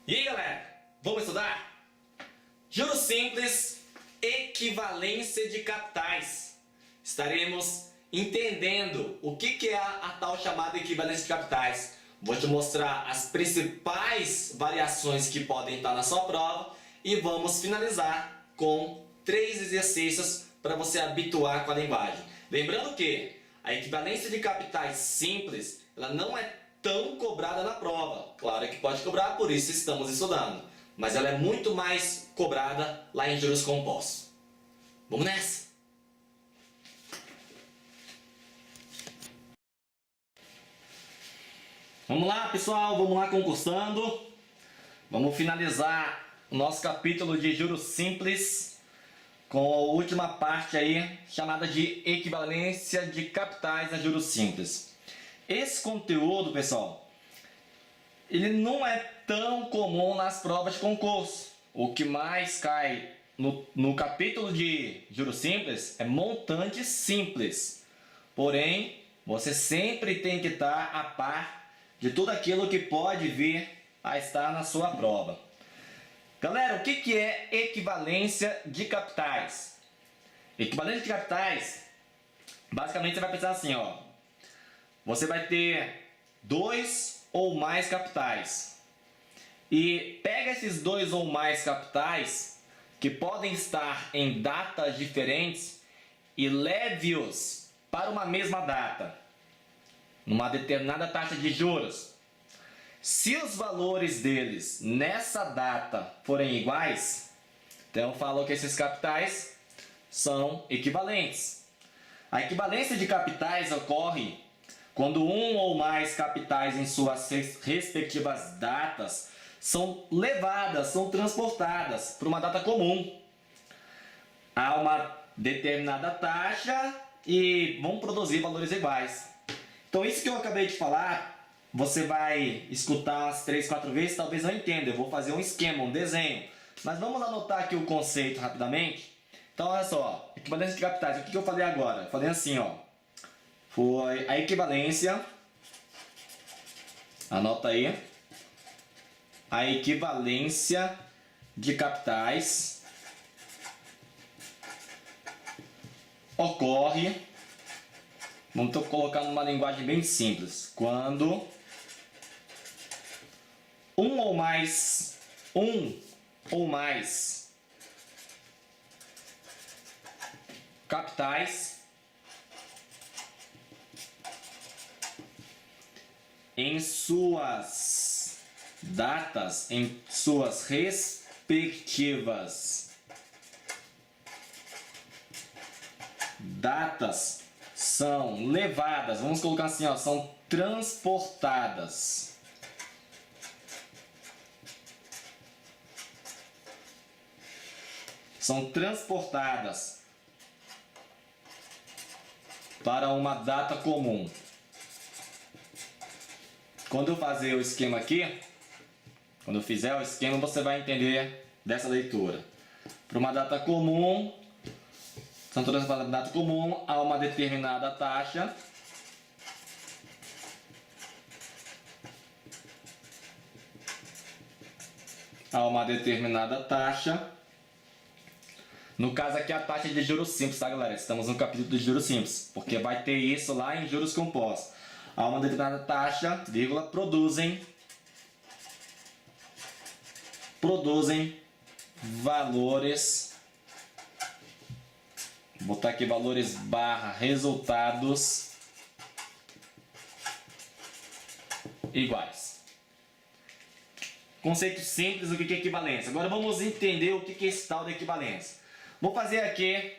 E aí, galera, vamos estudar? Juros simples, equivalência de capitais. Estaremos entendendo o que é a tal chamada equivalência de capitais. Vou te mostrar as principais variações que podem estar na sua prova e vamos finalizar com 3 exercícios para você habituar com a linguagem. Lembrando que a equivalência de capitais simples, ela não é tão cobrada na prova. Claro que pode cobrar, por isso estamos estudando. Mas ela é muito mais cobrada lá em juros compostos. Vamos nessa! Vamos lá, pessoal, vamos lá concursando. Vamos finalizar o nosso capítulo de juros simples com a última parte aí, chamada de equivalência de capitais a juros simples. Esse conteúdo, pessoal, ele não é tão comum nas provas de concurso. O que mais cai no capítulo de juros simples é montante simples. Porém, você sempre tem que estar a par de tudo aquilo que pode vir a estar na sua prova. Galera, o que é equivalência de capitais? Equivalência de capitais, basicamente você vai pensar assim, ó. Você vai ter 2 ou mais capitais. E pega esses 2 ou mais capitais, que podem estar em datas diferentes, e leve-os para uma mesma data, numa determinada taxa de juros. Se os valores deles nessa data forem iguais, então falo que esses capitais são equivalentes. A equivalência de capitais ocorre quando um ou mais capitais em suas respectivas datas são levadas, são transportadas para uma data comum. Há uma determinada taxa e vão produzir valores iguais. Então isso que eu acabei de falar, você vai escutar umas 3, 4 vezes, talvez não entenda. Eu vou fazer um esquema, um desenho. Mas vamos anotar aqui o conceito rapidamente. Então olha só, equivalência de capitais. O que eu falei agora? Eu falei assim, ó. Foi a equivalência, anota aí, a equivalência de capitais ocorre, vamos colocar numa linguagem bem simples, quando um ou mais capitais em suas datas, em suas respectivas datas são levadas, vamos colocar assim, ó, são transportadas para uma data comum. Quando eu fazer o esquema aqui, quando eu fizer o esquema, você vai entender dessa leitura. Para uma data comum, são todas para data comum a uma determinada taxa. A uma determinada taxa. No caso aqui a taxa de juros simples, tá, galera? Estamos no capítulo de juros simples, porque vai ter isso lá em juros compostos. A uma determinada taxa, vírgula, produzem valores, vou botar aqui valores barra resultados iguais. Conceito simples, o que é equivalência. Agora vamos entender o que é esse tal de equivalência. Vou fazer aqui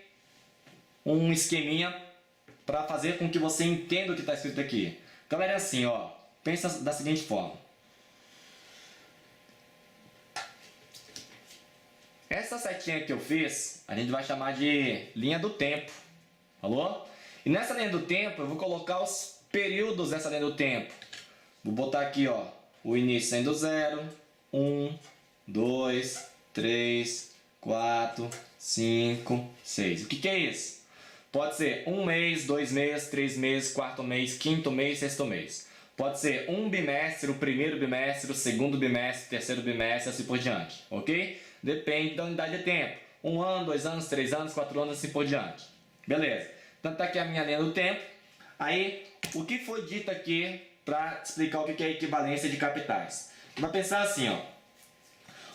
um esqueminha para fazer com que você entenda o que está escrito aqui. Galera, é assim, ó, pensa da seguinte forma. Essa setinha que eu fiz, a gente vai chamar de linha do tempo. Falou? E nessa linha do tempo, eu vou colocar os períodos dessa linha do tempo. Vou botar aqui, ó, o início sendo 0, 1, 2, 3, 4, 5, 6. O que é isso? Pode ser 1 mês, 2 meses, 3 meses, 4 mês, 5º mês, 6º mês. Pode ser um bimestre, o primeiro bimestre, o segundo bimestre, o terceiro bimestre, assim por diante, ok? Depende da unidade de tempo. 1 ano, 2 anos, 3 anos, 4 anos, assim por diante. Beleza. Então tá aqui a minha linha do tempo. Aí, o que foi dito aqui para explicar o que é equivalência de capitais? Vai pensar assim, ó.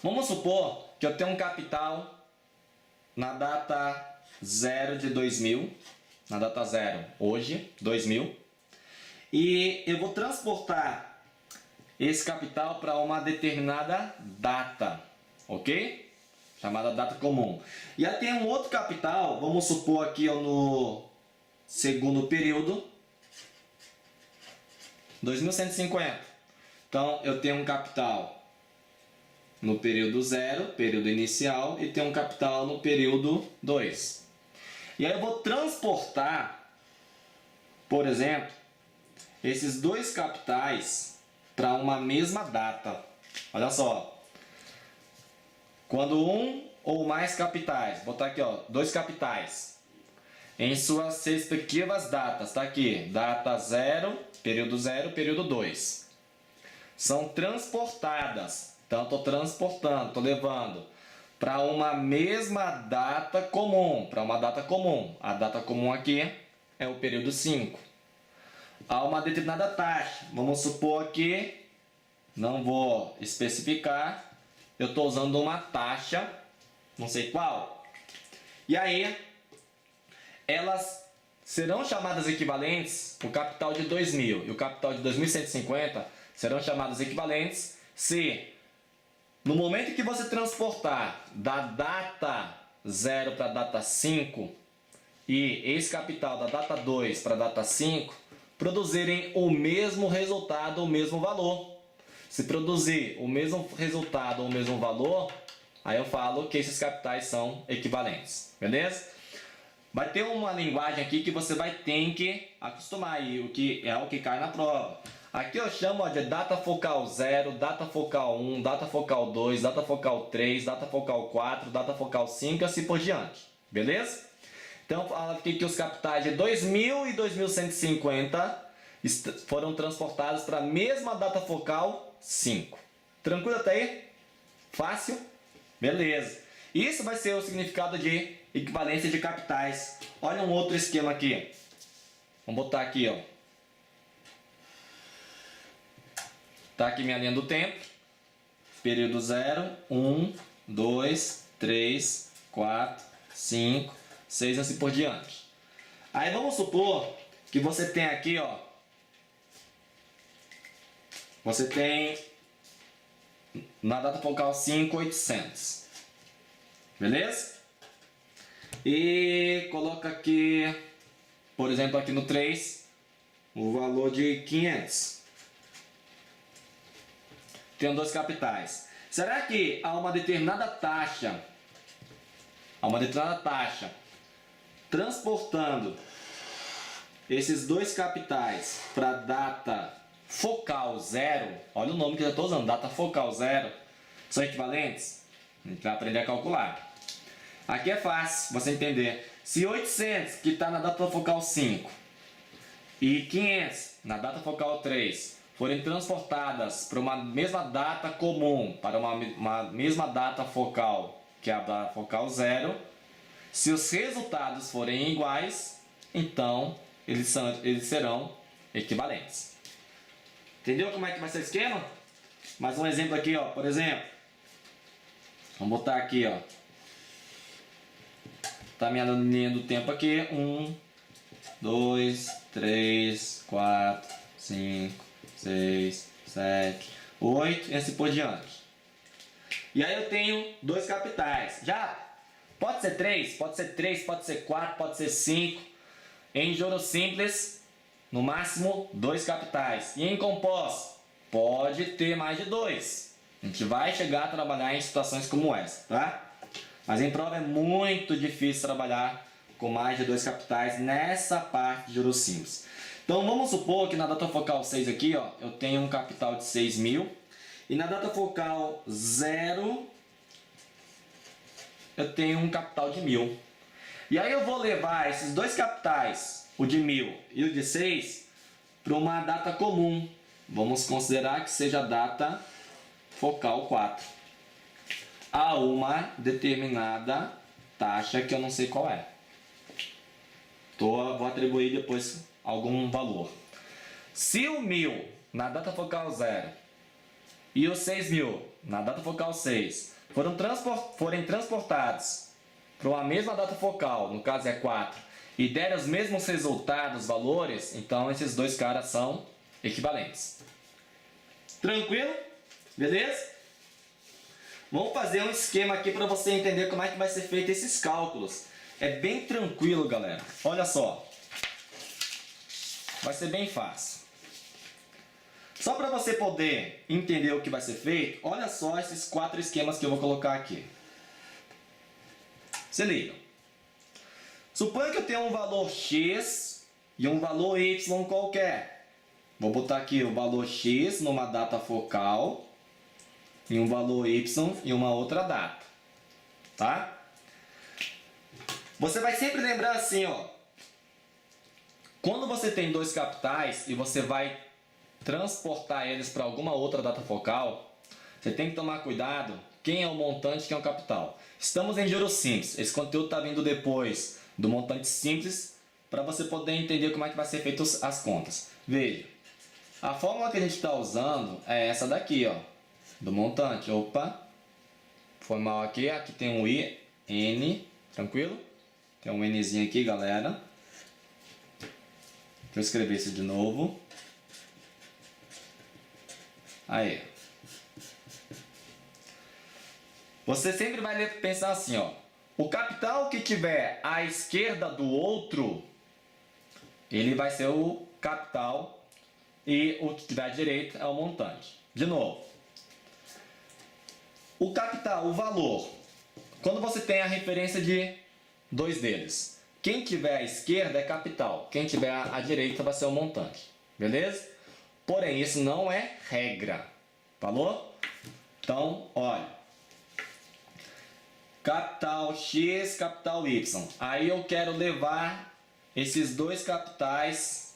Vamos supor que eu tenho um capital na data 0 de 2000, na data 0 hoje, 2000, e eu vou transportar esse capital para uma determinada data, ok? Chamada data comum. E aí tem um outro capital, vamos supor aqui ó, no segundo período, 2150. Então eu tenho um capital no período 0, período inicial, e tenho um capital no período 2. E aí eu vou transportar, por exemplo, esses dois capitais para uma mesma data. Olha só. Quando um ou mais capitais, vou botar aqui ó, dois capitais, em suas respectivas datas, tá aqui, data 0, período 2, são transportadas, então estou transportando, estou levando para uma mesma data comum, a data comum aqui é o período 5. Há uma determinada taxa, vamos supor aqui, não vou especificar, eu estou usando uma taxa, não sei qual, e aí elas serão chamadas equivalentes, o capital de 2000 e o capital de 2150 serão chamados equivalentes se no momento que você transportar da data 0 para a data 5 e esse capital da data 2 para a data 5 produzirem o mesmo resultado, o mesmo valor. Se produzir o mesmo resultado ou o mesmo valor, aí eu falo que esses capitais são equivalentes, beleza? Vai ter uma linguagem aqui que você vai ter que acostumar aí, o que é o que cai na prova. Aqui eu chamo de data focal 0, data focal 1, data focal 2, data focal 3, data focal 4, data focal 5 e assim por diante, beleza? Então fala aqui que os capitais de 2000 e 2150 foram transportados para a mesma data focal 5. Tranquilo até aí? Fácil? Beleza. Isso vai ser o significado de equivalência de capitais. Olha um outro esquema aqui. Vamos botar aqui, ó. Tá aqui minha linha do tempo. Período 0, 1, 2, 3, 4, 5, 6 assim por diante. Aí vamos supor que você tem aqui, ó. Você tem na data focal 5, 800. Beleza? E coloca aqui, por exemplo, aqui no 3, o valor de 500. Tem dois capitais. Será que há uma determinada taxa, transportando esses dois capitais para a data focal 0, olha o nome que eu já estou usando, data focal 0, são equivalentes? A gente vai aprender a calcular. Aqui é fácil você entender. Se 800, que está na data focal 5, e 500, na data focal 3, forem transportadas para uma mesma data comum, para uma mesma data focal, que é a data focal 0, se os resultados forem iguais, então eles serão equivalentes. Entendeu como é que vai ser o esquema? Mais um exemplo aqui, ó. Por exemplo, vamos botar aqui, ó. Tá minha linha do tempo aqui. 1, 2, 3, 4, 5, 6, 7, 8 e assim por diante. E aí eu tenho dois capitais. Já pode ser 3, pode ser 3, pode ser 4, pode ser 5. Em juros simples, no máximo 2 capitais. E em composto, pode ter mais de 2. A gente vai chegar a trabalhar em situações como essa, tá? Mas em prova é muito difícil trabalhar com mais de 2 capitais nessa parte de juros simples. Então vamos supor que na data focal 6 aqui, ó, eu tenho um capital de 6.000. E na data focal 0, eu tenho um capital de 1.000. E aí eu vou levar esses dois capitais, o de 1.000 e o de 6, para uma data comum, vamos considerar que seja a data focal 4. A uma determinada taxa que eu não sei qual é. Vou atribuir depois algum valor. Se o 1000 na data focal 0 e o 6000 na data focal 6 forem transportados para uma mesma data focal, no caso é 4, e derem os mesmos resultados, valores, então esses dois caras são equivalentes. Tranquilo? Beleza? Vamos fazer um esquema aqui para você entender como é que vai ser feito esses cálculos. É bem tranquilo, galera. Olha só. Vai ser bem fácil. Só para você poder entender o que vai ser feito, olha só esses 4 esquemas que eu vou colocar aqui. Se liga. Suponha que eu tenho um valor x e um valor y qualquer. Vou botar aqui o valor x numa data focal e um valor y em uma outra data. Tá? Você vai sempre lembrar assim, ó. Quando você tem dois capitais e você vai transportar eles para alguma outra data focal, você tem que tomar cuidado quem é o montante e quem é o capital. Estamos em juros simples. Esse conteúdo está vindo depois do montante simples para você poder entender como é que vai ser feito as contas. Veja, a fórmula que a gente está usando é essa daqui, ó, do montante. Opa, foi mal aqui. Aqui tem um I, N, tranquilo? Tem um Nzinho aqui, galera. Deixa eu escrever isso de novo. Aí. Você sempre vai pensar assim, ó. O capital que tiver à esquerda do outro, ele vai ser o capital, e o que tiver à direita é o montante. De novo. O capital, o valor. Quando você tem a referência de dois deles, quem tiver à esquerda é capital, quem tiver à direita vai ser o montante. Beleza? Porém, isso não é regra. Falou? Então, olha. Capital X, capital Y. Aí eu quero levar esses dois capitais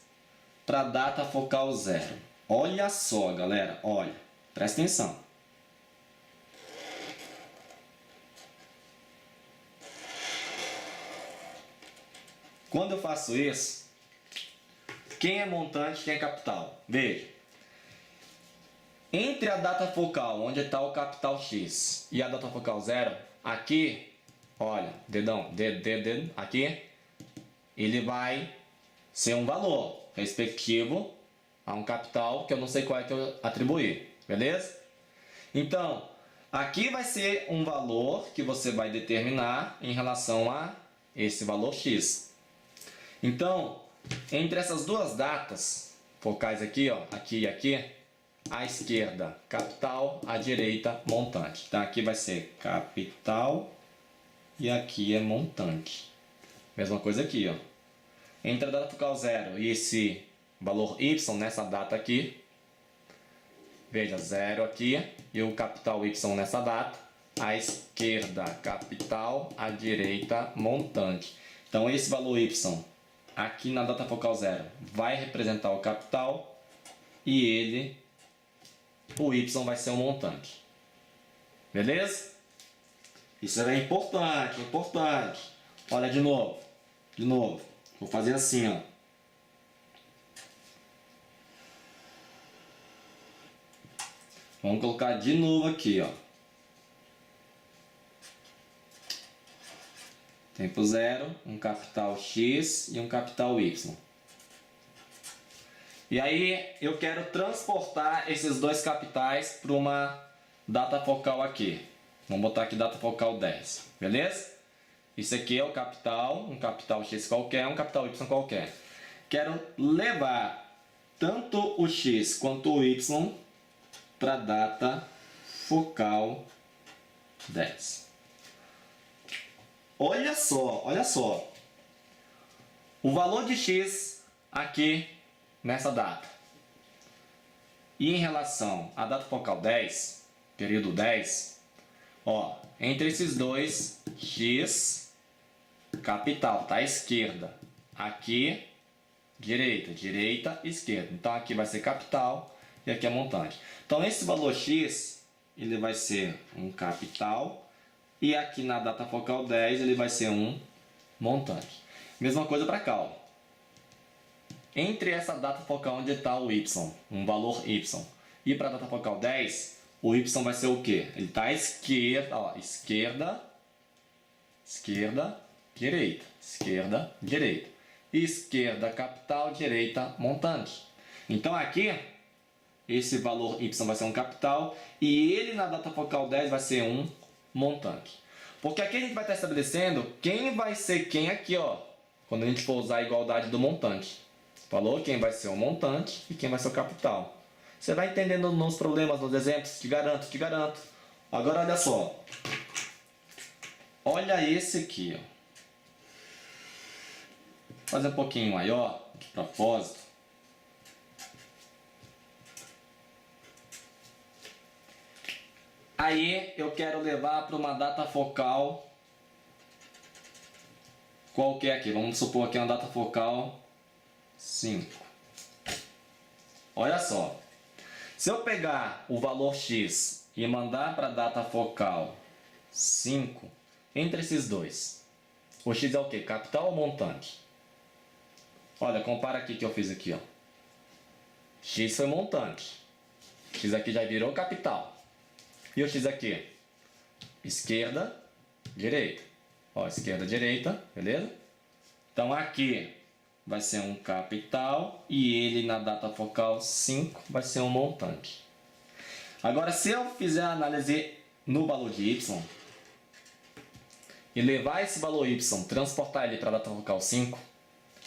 para a data focal 0. Olha só, galera. Olha. Presta atenção. Quando eu faço isso, quem é montante, quem é capital? Veja. Entre a data focal, onde está o capital X, e a data focal 0, aqui, olha, dedão, dedo, aqui, ele vai ser um valor respectivo a um capital que eu não sei qual é que eu atribuir, beleza? Então, aqui vai ser um valor que você vai determinar em relação a esse valor X. Então, entre essas duas datas focais aqui, ó, aqui e aqui, à esquerda capital, à direita montante. Então aqui vai ser capital e aqui é montante. Mesma coisa aqui, ó. Entre a data focal 0 e esse valor y nessa data aqui, veja, 0 aqui e o capital y nessa data, à esquerda capital, à direita montante. Então esse valor y aqui na data focal 0 vai representar o capital e o y vai ser o montante. Beleza? Isso é importante, importante. Olha de novo. De novo. Vou fazer assim, ó. Vamos colocar de novo aqui, ó. Tempo 0, um capital X e um capital Y. E aí eu quero transportar esses dois capitais para uma data focal aqui. Vamos botar aqui data focal 10, beleza? Isso aqui é o capital, um capital X qualquer, um capital Y qualquer. Quero levar tanto o X quanto o Y para a data focal 10. Olha só, olha só. O valor de X aqui nessa data. E em relação à data focal 10, período 10, ó, entre esses dois, X, capital, tá à esquerda. Aqui, direita, direita, esquerda. Então aqui vai ser capital e aqui é montante. Então esse valor X, ele vai ser um capital, e aqui na data focal 10 ele vai ser um montante. Mesma coisa para cá, ó. Entre essa data focal onde está o Y, um valor Y, e para a data focal 10, o Y vai ser o quê? Ele está à esquerda, ó, esquerda, direita, esquerda, direita. Esquerda, capital, direita, montante. Então aqui, esse valor Y vai ser um capital e ele na data focal 10 vai ser um montante. Porque aqui a gente vai estar estabelecendo quem vai ser quem aqui, ó, quando a gente for usar a igualdade do montante. Falou quem vai ser o montante e quem vai ser o capital. Você vai entendendo nos problemas, nos exemplos, te garanto, te garanto. Agora olha só. Olha esse aqui, ó. Vou fazer um pouquinho maior, de propósito. Aí eu quero levar para uma data focal qualquer aqui. Vamos supor que é uma data focal 5. Olha só. Se eu pegar o valor X e mandar para a data focal 5, entre esses dois, o X é o que? Capital ou montante? Olha, compara aqui que eu fiz aqui, ó. X foi montante. X aqui já virou capital. E o X aqui? Esquerda, direita. Ó, esquerda, direita, beleza? Então aqui vai ser um capital e ele na data focal 5 vai ser um montante. Agora, se eu fizer a análise no valor de Y e levar esse valor Y, transportar ele para a data focal 5,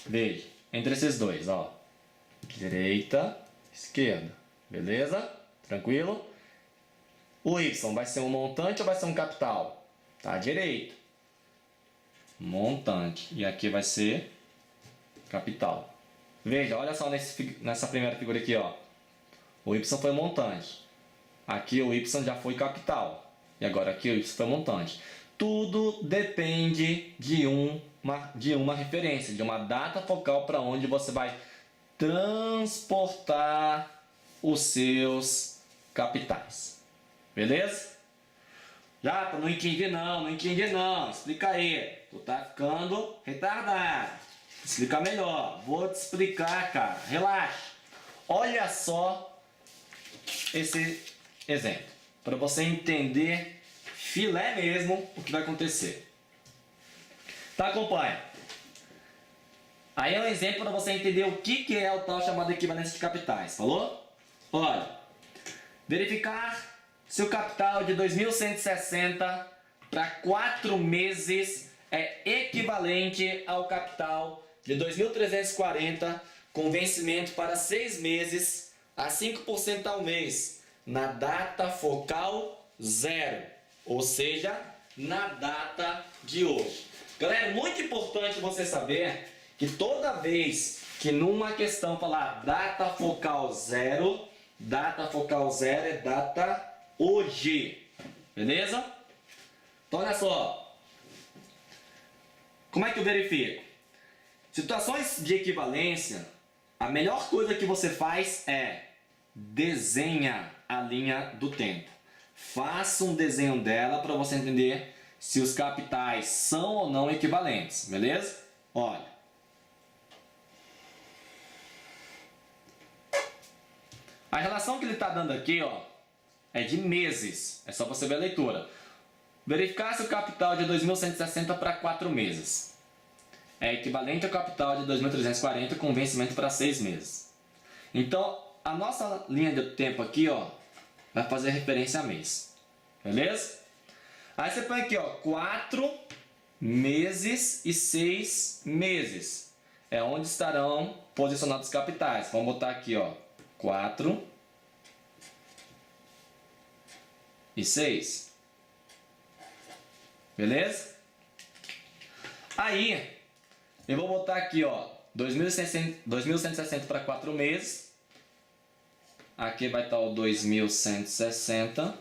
veja, entre esses dois, ó, direita, esquerda, beleza? Tranquilo? O Y vai ser um montante ou vai ser um capital? Tá, direito. Montante. E aqui vai ser capital. Veja, olha só nessa primeira figura aqui, ó. O Y foi montante. Aqui o Y já foi capital. E agora aqui o Y foi montante. Tudo depende de uma referência, de uma data focal para onde você vai transportar os seus capitais. Beleza? Já, não entendi não, explica aí. Tu tá ficando retardado. Explica melhor. Vou te explicar, cara. Relaxa. Olha só esse exemplo. Para você entender filé mesmo o que vai acontecer. Tá, acompanha. Aí é um exemplo para você entender o que é o tal chamado equivalência de capitais. Falou? Olha. Verificar se o capital de 2.160 para 4 meses é equivalente ao capital de 2.340 com vencimento para 6 meses a 5% ao mês na data focal 0, ou seja, na data de hoje. Galera, é muito importante você saber que toda vez que numa questão falar data focal 0 é data hoje, beleza? Então olha só, como é que eu verifico? Situações de equivalência, a melhor coisa que você faz é desenha a linha do tempo. Faça um desenho dela para você entender se os capitais são ou não equivalentes, beleza? Olha. A relação que ele está dando aqui, ó, é de meses. É só você ver a leitura. Verificar se o capital de 2.160 para 4 meses é equivalente ao capital de 2.340 com vencimento para 6 meses. Então, a nossa linha de tempo aqui, ó, vai fazer referência a mês. Beleza? Aí você põe aqui, ó, 4 meses e 6 meses. É onde estarão posicionados os capitais. Vamos botar aqui, ó, 4 e 6. Beleza? Aí, eu vou botar aqui, ó, 2.160 para 4 meses. Aqui vai estar o 2.160.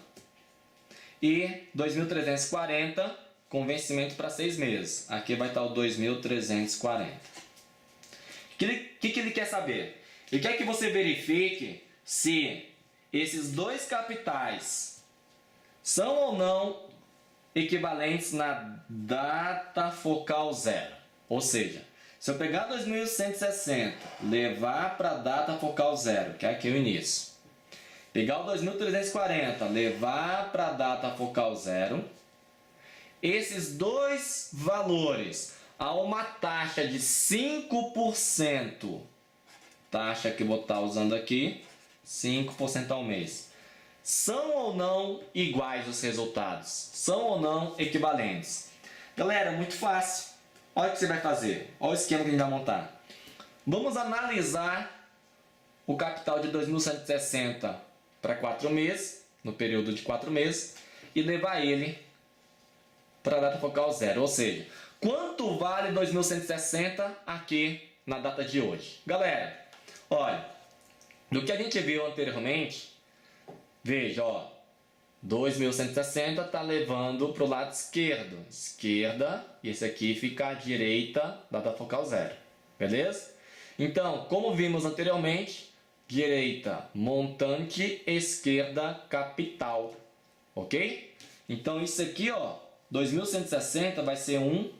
E 2.340 com vencimento para 6 meses. Aqui vai estar o 2.340. O que ele quer saber? Ele quer que você verifique se esses dois capitais são ou não equivalentes na data focal zero. Ou seja, se eu pegar 2160, levar para a data focal zero, que é aqui o início, pegar o 2340, levar para a data focal zero, esses dois valores a uma taxa de 5%, taxa que eu vou estar usando aqui, 5% ao mês, são ou não iguais os resultados? São ou não equivalentes? Galera, muito fácil. Olha o que você vai fazer. Olha o esquema que a gente vai montar. Vamos analisar o capital de 2160 para 4 meses, no período de 4 meses, e levar ele para a data focal zero. Ou seja, quanto vale 2160 aqui na data de hoje? Galera, olha, do que a gente viu anteriormente, veja, ó, 2160 está levando para o lado esquerdo. Esquerda, e esse aqui fica à direita da data focal zero. Beleza? Então, como vimos anteriormente, direita, montante, esquerda, capital. Ok? Então, isso aqui, ó, 2160 vai ser um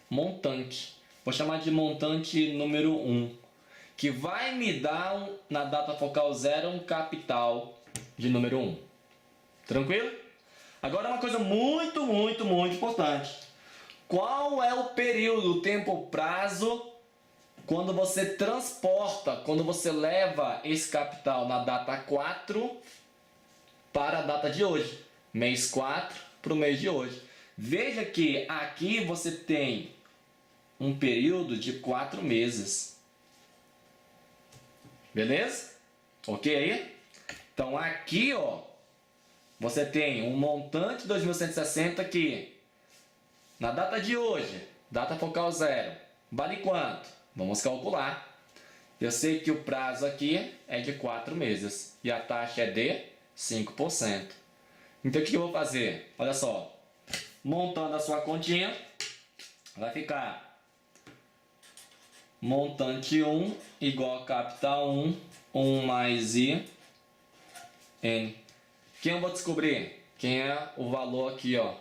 montante. Vou chamar de montante número 1. Que vai me dar, na data focal zero, um capital de número 1. Tranquilo? Agora uma coisa muito importante. Qual é o período, o tempo, o prazo, quando você transporta, quando você leva esse capital na data 4 para a data de hoje? Mês 4 para o mês de hoje. Veja que aqui você tem um período de 4 meses. Beleza? Ok aí? Então aqui, ó, você tem um montante 2160 que na data de hoje, data focal zero, vale quanto? Vamos calcular. Eu sei que o prazo aqui é de 4 meses e a taxa é de 5%. Então o que eu vou fazer? Olha só, montando a sua continha, vai ficar montante 1 igual a capital 1 mais I, N. Quem eu vou descobrir? Quem é o valor aqui, ó,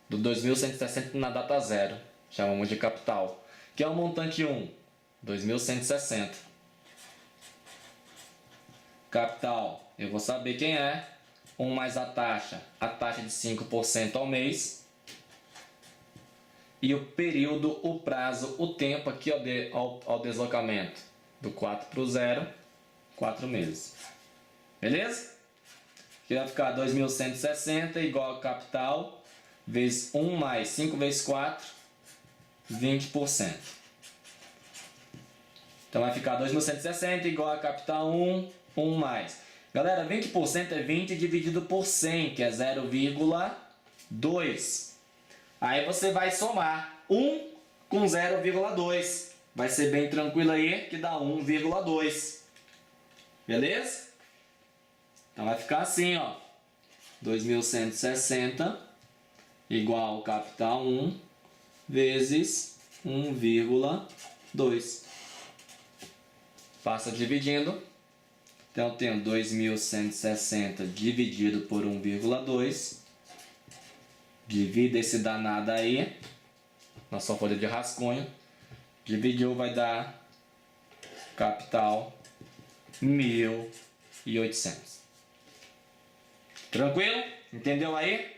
do 2160 na data zero. Chamamos de capital. Quem é o montante 1? 2160. Capital, eu vou saber quem é. 1 mais a taxa de 5% ao mês. E o período, o prazo, o tempo aqui ao deslocamento. Do 4 para o 0, 4 meses. Beleza? Aqui vai ficar 2160 igual a capital vezes 1 mais 5 vezes 4, 20%. Então vai ficar 2160 igual a capital 1 mais. Galera, 20% é 20 dividido por 100, que é 0,2. Aí você vai somar 1 com 0,2. Vai ser bem tranquilo aí, que dá 1,2. Beleza? Então vai ficar assim, ó. 2160 igual ao capital 1 vezes 1,2. Passa dividindo. Então eu tenho 2160 dividido por 1,2. Divida esse danado aí na sua folha de rascunho. Dividiu, vai dar capital 1.800. Tranquilo? Entendeu aí?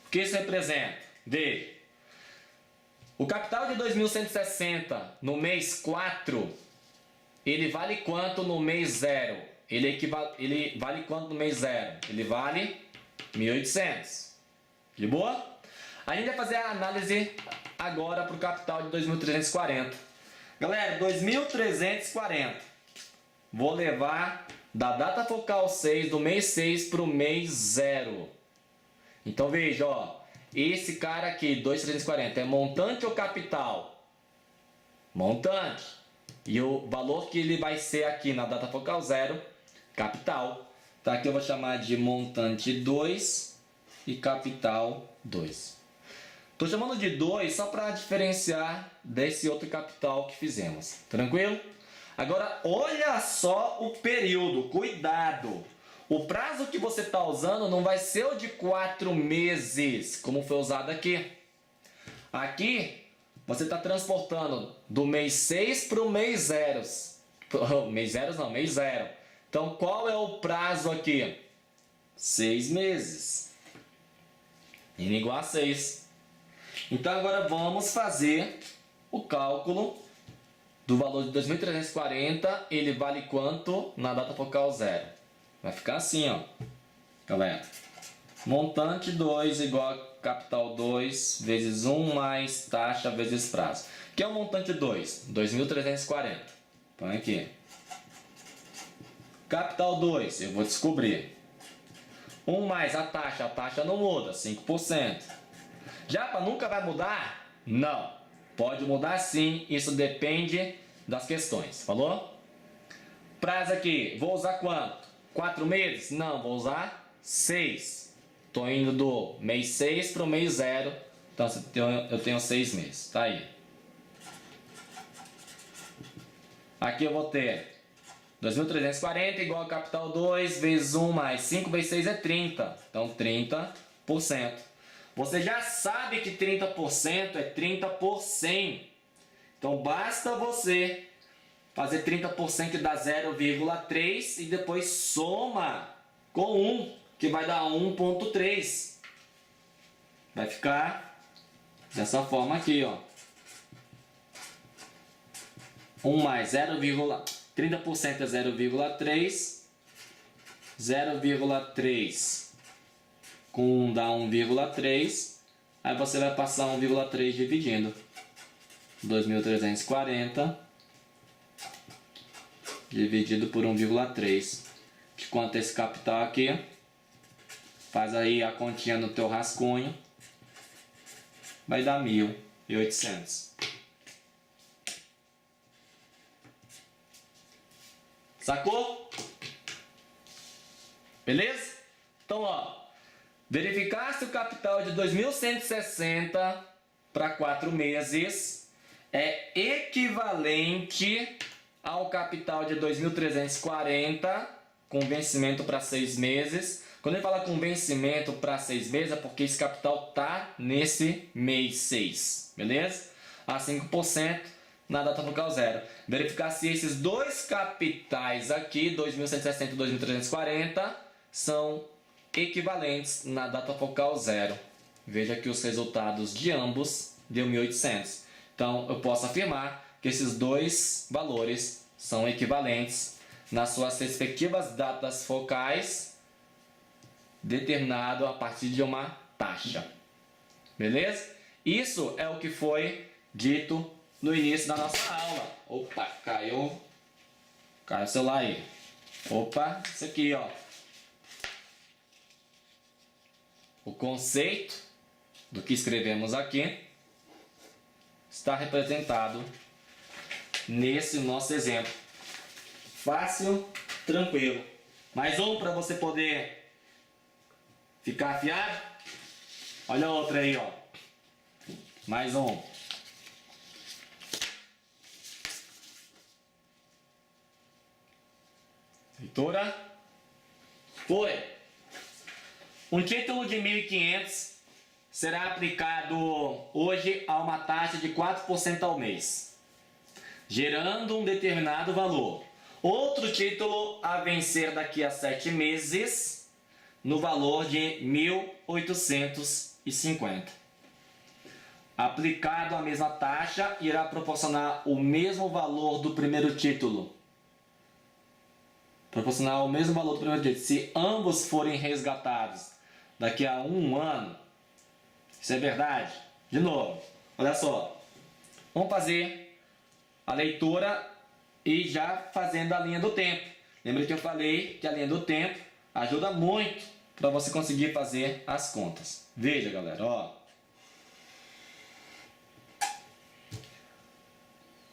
O que isso representa? Veja. O capital de 2160 no mês 4, ele vale quanto no mês 0? Ele vale quanto no mês 0? Ele vale 1.800. De boa? A gente vai fazer a análise agora para o capital de 2.340. Galera, 2.340. Vou levar da data focal 6 do mês 6 para o mês 0. Então veja, ó, esse cara aqui, 2.340, é montante ou capital? Montante. E o valor que ele vai ser aqui na data focal 0, capital. Tá, aqui eu vou chamar de montante 2 e capital 2. Estou chamando de 2 só para diferenciar desse outro capital que fizemos. Tranquilo? Agora, olha só o período, cuidado. O prazo que você está usando não vai ser o de 4 meses, como foi usado aqui. Aqui, você está transportando do mês 6 para o mês 0. Mês 0 não, mês 0. Então, qual é o prazo aqui? 6 meses. N igual a 6. Então, agora vamos fazer o cálculo do valor de 2.340. Ele vale quanto na data focal 0? Vai ficar assim, ó. Galera. Montante 2 igual a capital 2 vezes 1 mais taxa vezes prazo. O que é o montante 2? 2.340. Põe aqui. Capital 2, eu vou descobrir. 1 mais a taxa não muda, 5%. Japa, nunca vai mudar? Não. Pode mudar sim, isso depende das questões, falou? Prazo aqui, vou usar quanto? 4 meses? Não, vou usar 6. Estou indo do mês 6 para o mês 0, então eu tenho 6 meses, tá aí. Aqui eu vou ter 2.340 igual a capital 2 vezes 1 mais 5 vezes 6 é 30. Então 30%. Você já sabe que 30% é 30 por 100. Então basta você fazer 30% e dar 0,3 e depois soma com 1, que vai dar 1,3. Vai ficar dessa forma aqui, ó. 1 mais 30% é 0,3. 0,3 com 1 dá 1,3. Aí você vai passar 1,3 dividindo. 2.340 dividido por 1,3. De quanto é esse capital aqui? Faz aí a continha no teu rascunho. Vai dar 1.800. Sacou? Beleza? Então, ó, verificar-se o capital de 2.160 para 4 meses é equivalente ao capital de 2.340 com vencimento para 6 meses. Quando ele fala com vencimento para 6 meses é porque esse capital tá nesse mês 6, beleza? A 5% na data focal 0. Verificar se esses dois capitais aqui, 2.160 e 2.340, são equivalentes na data focal 0. Veja que os resultados de ambos deu 1.800. Então, eu posso afirmar que esses dois valores são equivalentes nas suas respectivas datas focais, determinado a partir de uma taxa. Beleza? Isso é o que foi dito no início da nossa aula. Opa, caiu o celular aí. Opa, isso aqui, ó. O conceito do que escrevemos aqui está representado nesse nosso exemplo. Fácil, tranquilo. Mais um para você poder ficar afiado. Olha outro aí, ó. Mais um. Leitura. Foi. Um título de 1.500 será aplicado hoje a uma taxa de 4% ao mês, gerando um determinado valor. Outro título a vencer daqui a 7 meses, no valor de 1.850. Aplicado a mesma taxa, irá proporcionar o mesmo valor do primeiro título. Proporcionar o mesmo valor do primeiro título. Se ambos forem resgatados daqui a 1 ano, isso é verdade? De novo, olha só. Vamos fazer a leitura e já fazendo a linha do tempo. Lembra que eu falei que a linha do tempo ajuda muito para você conseguir fazer as contas. Veja, galera, ó.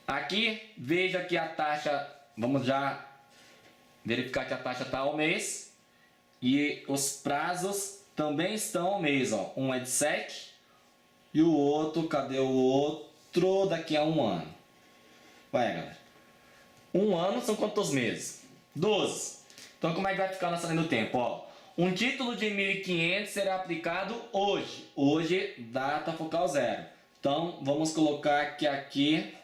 Aqui, veja que a taxa, vamos já verificar que a taxa está ao mês e os prazos também estão ao mês, ó. Um é de 7 e o outro, cadê o outro? Daqui a 1 ano. Vai, galera. Um ano são quantos meses? 12. Então como é que vai ficar nossa linha do tempo? Ó, um título de 1.500 será aplicado hoje. Hoje, data focal 0. Então vamos colocar que aqui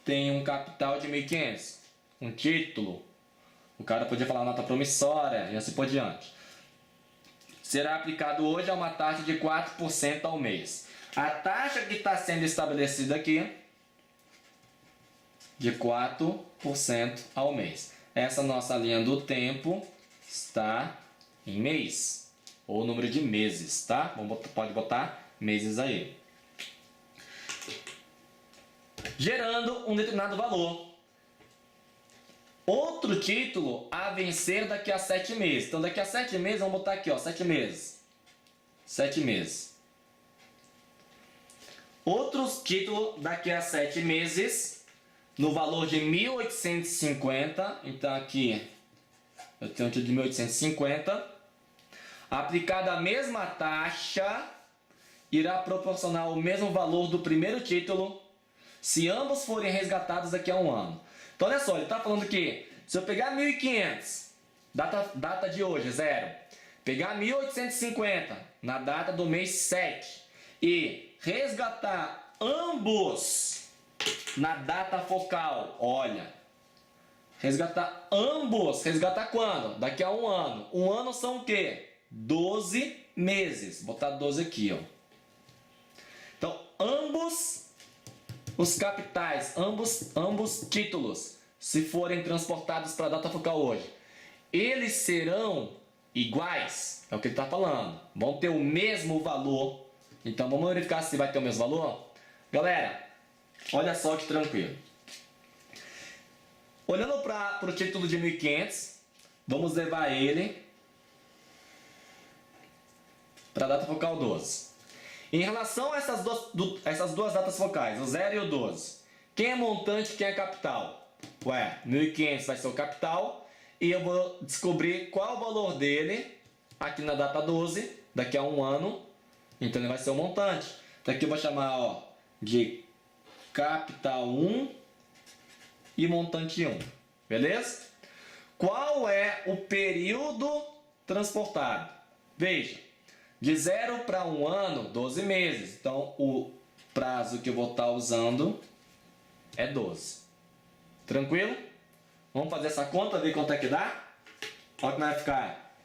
tem um capital de 1.500. Um título. O cara podia falar nota promissória e assim por diante. Será aplicado hoje a uma taxa de 4% ao mês. A taxa que está sendo estabelecida aqui, de 4% ao mês. Essa nossa linha do tempo está em mês, ou número de meses, tá? Pode botar meses aí. Gerando um determinado valor. Outro título a vencer daqui a 7 meses. Então daqui a 7 meses, vamos botar aqui, ó, 7 meses. 7 meses. Outros títulos daqui a 7 meses, no valor de 1.850. Então aqui eu tenho um título de 1.850. Aplicada a mesma taxa, irá proporcionar o mesmo valor do primeiro título, se ambos forem resgatados daqui a um ano. Então olha só, ele está falando que se eu pegar 1.500, data de hoje, 0, pegar 1.850 na data do mês 7 e resgatar ambos na data focal, olha, resgatar ambos, resgatar quando? Daqui a um ano. Um ano são o quê? 12 meses. Vou botar 12 aqui, ó. Então, ambos os capitais, ambos títulos, se forem transportados para a data focal hoje, eles serão iguais, é o que ele está falando, vão ter o mesmo valor. Então vamos verificar se vai ter o mesmo valor. Galera, olha só que tranquilo. Olhando para o título de 1.500, vamos levar ele para a data focal 12. Em relação a essas duas datas focais, o 0 e o 12, quem é montante e quem é capital? Ué, 1.500 vai ser o capital e eu vou descobrir qual o valor dele aqui na data 12, daqui a um ano, então ele vai ser o montante. Então aqui eu vou chamar, ó, de capital 1 e montante 1, beleza? Qual é o período transportado? Veja, de 0 para 1 ano, 12 meses. Então, o prazo que eu vou estar usando é 12. Tranquilo? Vamos fazer essa conta, ver quanto é que dá? Olha como vai ficar.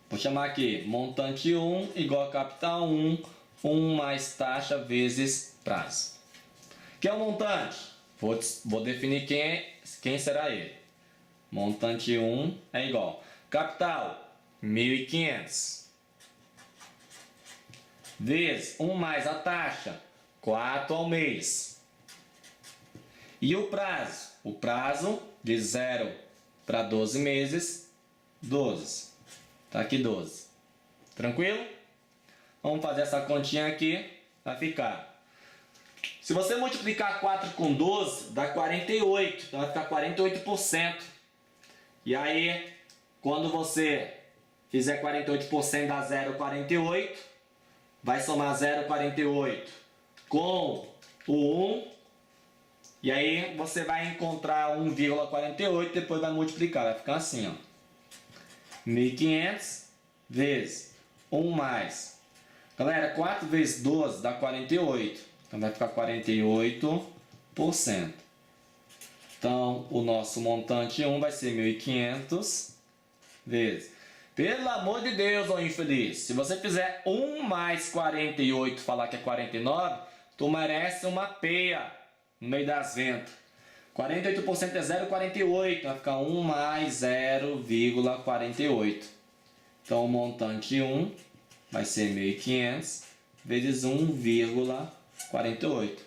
Vou chamar aqui, montante 1 igual a capital 1, 1 mais taxa vezes prazo. Que é o montante? Vou definir quem será ele. Montante 1 é igual. Capital, 1.500. Vezes 1 mais a taxa, 4 ao mês. E o prazo? O prazo de 0 para 12 meses, 12. Tá aqui 12. Tranquilo? Vamos fazer essa continha aqui, vai ficar. Se você multiplicar 4 com 12, dá 48. Então vai ficar 48%. E aí, quando você fizer 48%, dá 0,48. Vai somar 0,48 com o 1. E aí você vai encontrar 1,48, depois vai multiplicar. Vai ficar assim, ó. 1.500 vezes 1 mais. Galera, 4 vezes 12 dá 48. Então vai ficar 48%. Então o nosso montante 1 vai ser 1.500 vezes. Pelo amor de Deus, ô infeliz, se você fizer 1 mais 48 e falar que é 49, tu merece uma peia no meio das ventas. 48% é 0,48, vai ficar 1 mais 0,48. Então o montante 1 vai ser 1.500 vezes 1,48.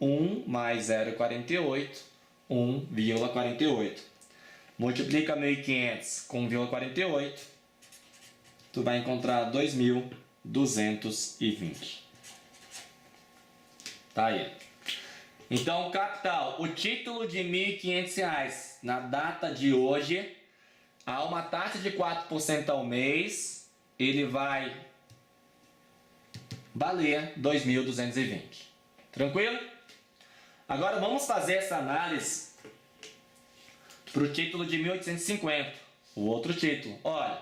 1 mais 0,48, 1,48. Multiplica 1.500 com 1,48. Tu vai encontrar 2.220. Tá aí. Então, capital, o título de R$ 1.500 na data de hoje, a uma taxa de 4% ao mês, ele vai valer 2.220. Tranquilo? Agora vamos fazer essa análise para o título de 1850. O outro título. Olha,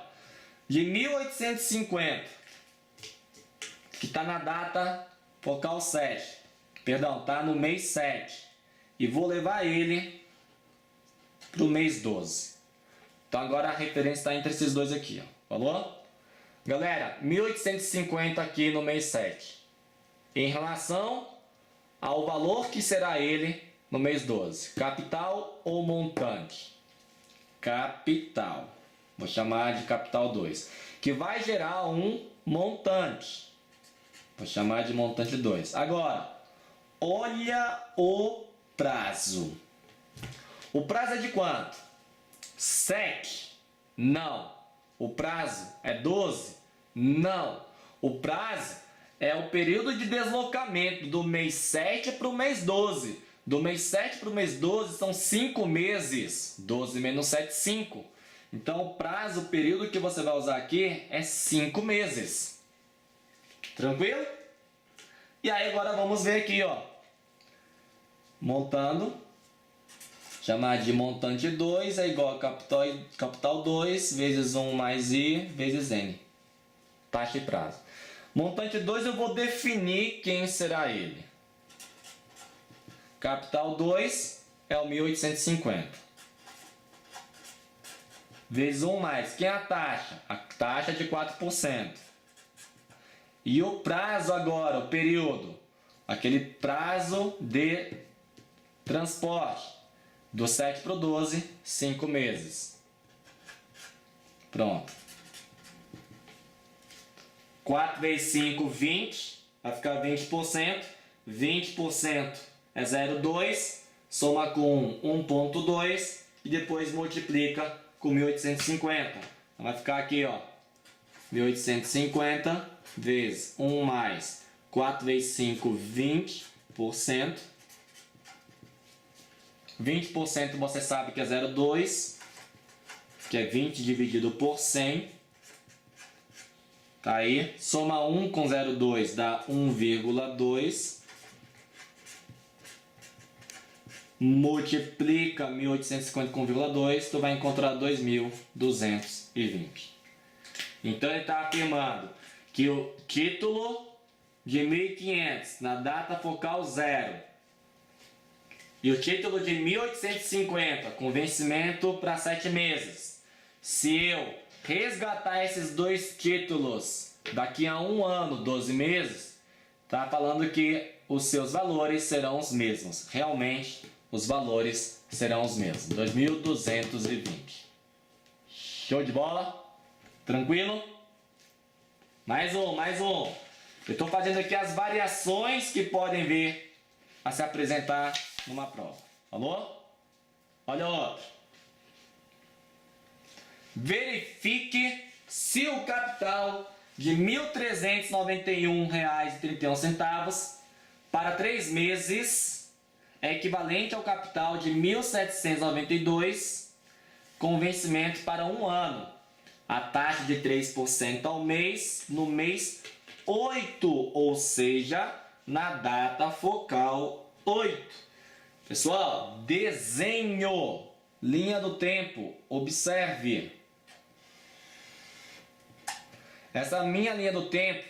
de 1850, que está na data focal 7. Perdão, está no mês 7. E vou levar ele para o mês 12. Então agora a referência está entre esses dois aqui. Ó. Falou? Galera, 1850 aqui no mês 7. Em relação ao valor que será ele no mês 12. Capital ou montante? Capital. Vou chamar de capital 2. Que vai gerar um montante. Vou chamar de montante 2. Agora, olha o prazo. O prazo é de quanto? 7? Não. O prazo é 12? Não. O prazo é o período de deslocamento do mês 7 para o mês 12. Do mês 7 para o mês 12 são 5 meses. 12 menos 7, 5. Então o prazo, o período que você vai usar aqui é 5 meses. Tranquilo? E aí agora vamos ver aqui, ó. Montando. Chamar de montante 2 é igual a capital 2 vezes 1 mais I vezes N. Taxa e prazo. Montante 2 eu vou definir quem será ele. Capital 2 é o 1850. Vezes 1 mais. Quem é a taxa? A taxa é de 4%. E o prazo agora, o período. Aquele prazo de transporte. Do 7 para o 12, 5 meses. Pronto. 4 vezes 5, 20. Vai ficar 20%. 20% é 0,2. Soma com 1,2. E depois multiplica com 1850. Então vai ficar aqui, ó. 1850 vezes 1 mais 4 vezes 5, 20%. 20% você sabe que é 0,2, que é 20 dividido por 100. Tá aí. Soma 1 com 0,2 dá 1,2. Multiplica 1850 com 1,2, tu vai encontrar 2.220. Então ele está afirmando que o título de 1500 na data focal 0 e o título de 1850 com vencimento para 7 meses. Se eu resgatar esses dois títulos daqui a 1 ano, 12 meses, tá falando que os seus valores serão os mesmos. Realmente, os valores serão os mesmos. 2.220. Show de bola? Tranquilo? Mais um. Eu estou fazendo aqui as variações que podem vir a se apresentar numa prova. Falou? Olha outro. Verifique se o capital de R$ 1.391,31 para 3 meses é equivalente ao capital de R$ 1.792 com vencimento para 1 ano. A taxa de 3% ao mês no mês 8, ou seja, na data focal 8. Pessoal, desenho, linha do tempo, observe. Essa minha linha do tempo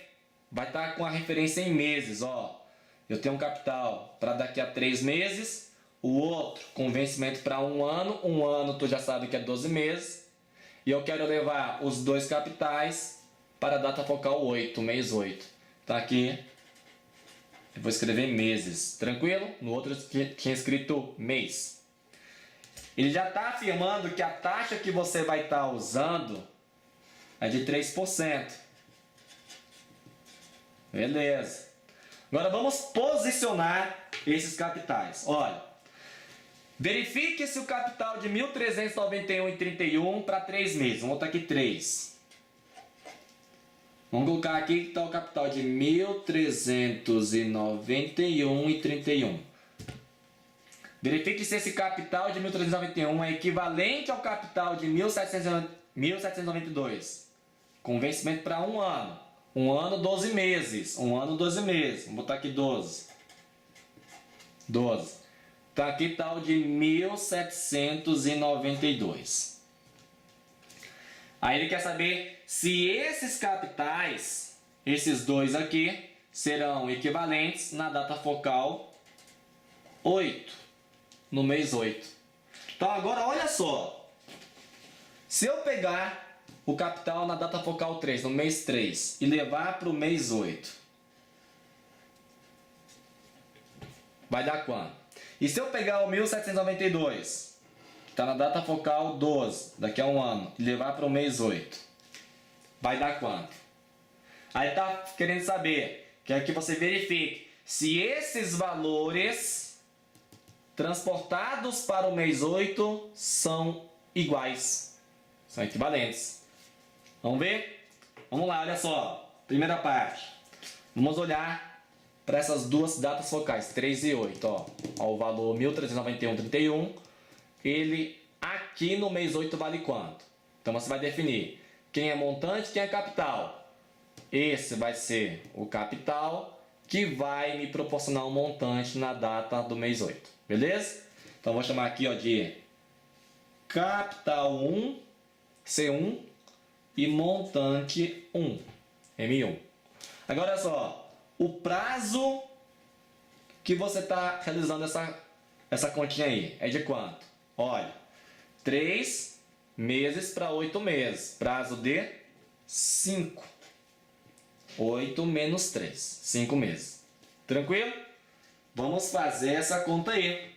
vai estar com a referência em meses, ó. Eu tenho um capital para daqui a 3 meses, o outro com vencimento para 1 ano. 1 ano tu já sabe que é 12 meses. E eu quero levar os dois capitais para a data focal 8, mês 8. Tá aqui. Eu vou escrever meses, tranquilo? No outro tinha escrito mês. Ele já está afirmando que a taxa que você vai estar usando é de 3%. Beleza. Agora vamos posicionar esses capitais. Olha, verifique se o capital de 1.391,31 para 3 meses. Vamos botar aqui 3. Vamos colocar aqui que está o capital de 1.391,31. Verifique se esse capital de 1.391 é equivalente ao capital de 1.792. Com vencimento para 1 ano. 1 ano, 12 meses. 1 ano, 12 meses. Vamos botar aqui 12. 12. Então aqui está o de 1.792. Aí ele quer saber se esses capitais, esses dois aqui, serão equivalentes na data focal 8, no mês 8. Então agora olha só, se eu pegar o capital na data focal 3, no mês 3, e levar para o mês 8, vai dar quanto? E se eu pegar o 1792, que está na data focal 12, daqui a um ano, e levar para o mês 8, vai dar quanto? Aí está querendo saber, quer que você verifique se esses valores transportados para o mês 8 são iguais, são equivalentes. Vamos ver? Vamos lá, olha só. Primeira parte. Vamos olhar para essas duas datas focais, 3 e 8. Ó, o valor 1.391,31. Ele aqui no mês 8 vale quanto? Então você vai definir quem é montante e quem é capital. Esse vai ser o capital que vai me proporcionar um montante na data do mês 8. Beleza? Então vou chamar aqui ó, de capital 1, C1, e montante 1, M1. Agora olha só, o prazo que você está realizando essa continha aí é de quanto? Olha, 3 meses para 8 meses, prazo de 5. 8 menos 3, 5 meses. Tranquilo? Vamos fazer essa conta aí.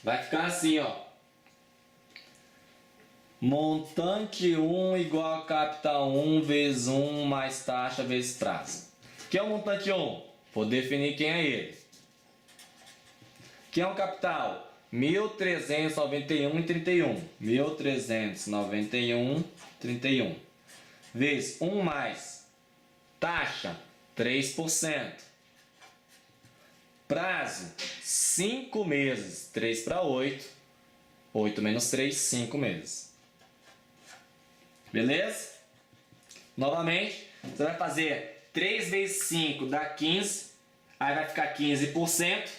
Vai ficar assim, ó. Montante 1 igual a capital 1 vezes 1 mais taxa vezes prazo. Quem é o montante 1? Vou definir quem é ele. Quem é o capital? 1.391,31. 1.391,31 vezes 1 mais taxa 3%. Prazo 5 meses. 3 para 8. 8 menos 3, 5 meses. Beleza? Novamente, você vai fazer 3 vezes 5 dá 15. Aí vai ficar 15%.